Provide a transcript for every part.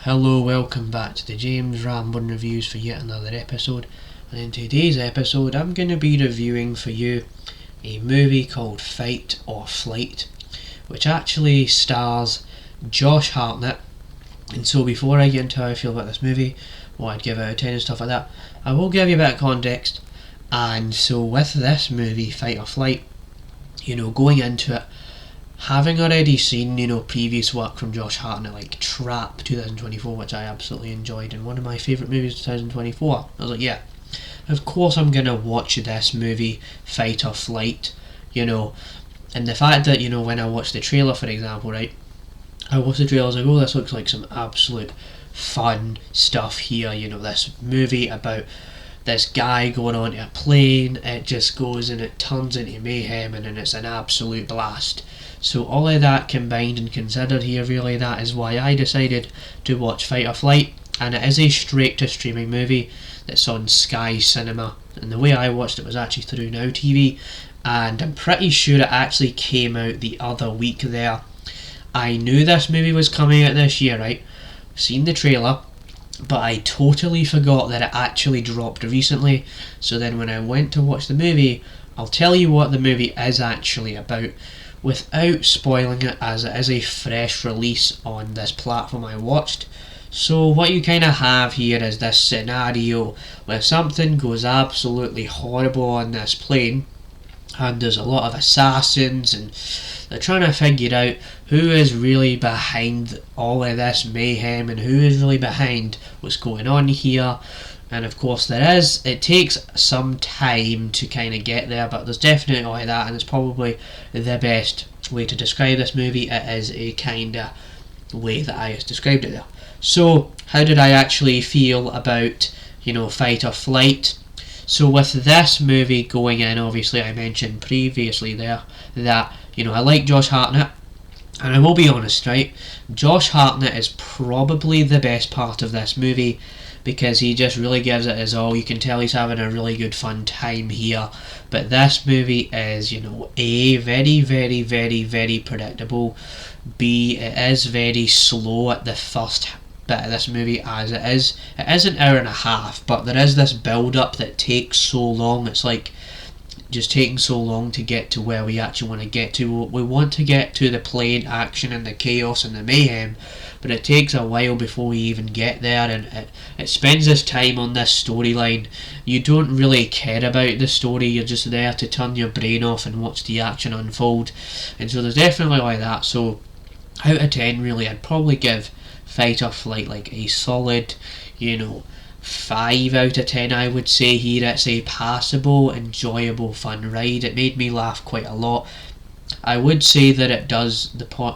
Hello, welcome back to the James Rambling Reviews for yet another episode. And in today's episode I'm going to be reviewing for you a movie called Fight or Flight, which actually stars Josh Hartnett. And so before I get into how I feel about this movie, what I'd give out of 10 and stuff like that, I will give you a bit of context. And so with this movie, Fight or Flight, going into it, having already seen, previous work from Josh Hartnett like Trap 2024, which I absolutely enjoyed, and one of my favourite movies of 2024, I was like, yeah, of course I'm going to watch this movie, Fight or Flight, and the fact that, when I watched the trailer, for example, right, I watched the trailer, I was like, oh, this looks like some absolute fun stuff here, this movie about this guy going onto a plane, it just goes and it turns into mayhem, and then it's an absolute blast. So all of that combined and considered here, really, that is why I decided to watch Fight or Flight. And it is a straight to streaming movie that's on Sky Cinema, and the way I watched it was actually through Now TV, and I'm pretty sure it actually came out the other week there. I knew this movie was coming out this year, right? Seen the trailer, but I totally forgot that it actually dropped recently. So then when I went to watch the movie, I'll tell you what the movie is actually about without spoiling it, as it is a fresh release on this platform I watched. So what you kind of have here is this scenario where something goes absolutely horrible on this plane, and there's a lot of assassins, and they're trying to figure out who is really behind all of this mayhem and who is really behind what's going on here. And of course it takes some time to kind of get there, but there's definitely all of that, and it's probably the best way to describe this movie. It is a kind of way that I described it there. So how did I actually feel about, Fight or Flight? So with this movie going in, obviously I mentioned previously there that, I like Josh Hartnett, and I will be honest, right, Josh Hartnett is probably the best part of this movie, because he just really gives it his all. You can tell he's having a really good fun time here. But this movie is, A, very, very, very, very predictable. B, it is very slow at the first bit of this movie, as it is. It is an hour and a half, but there is this build up that takes so long. It's like just taking so long to get to where we actually want to get to. We want to get to the plane action and the chaos and the mayhem, but it takes a while before we even get there, and it spends this time on this storyline. You don't really care about the story, you're just there to turn your brain off and watch the action unfold. And so there's definitely like that. So out of 10, really, I'd probably give Fight or Flight like a solid, 5 out of 10, I would say here. It's a passable, enjoyable, fun ride. It made me laugh quite a lot. I would say that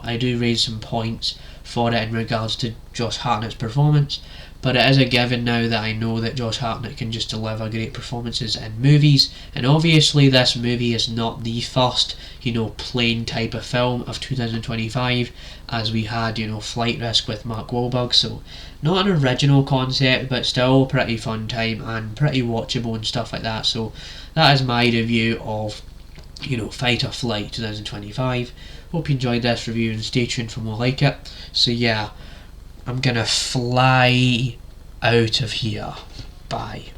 I do raise some points for it in regards to Josh Hartnett's performance, but it is a given now that I know that Josh Hartnett can just deliver great performances in movies, and obviously this movie is not the first, plain type of film of 2025, as we had, Flight Risk with Mark Wahlberg, so not an original concept, but still pretty fun time and pretty watchable and stuff like that. So that is my review of, Fight or Flight 2025. Hope you enjoyed this review, and stay tuned for more like it. So yeah, I'm gonna fly out of here. Bye.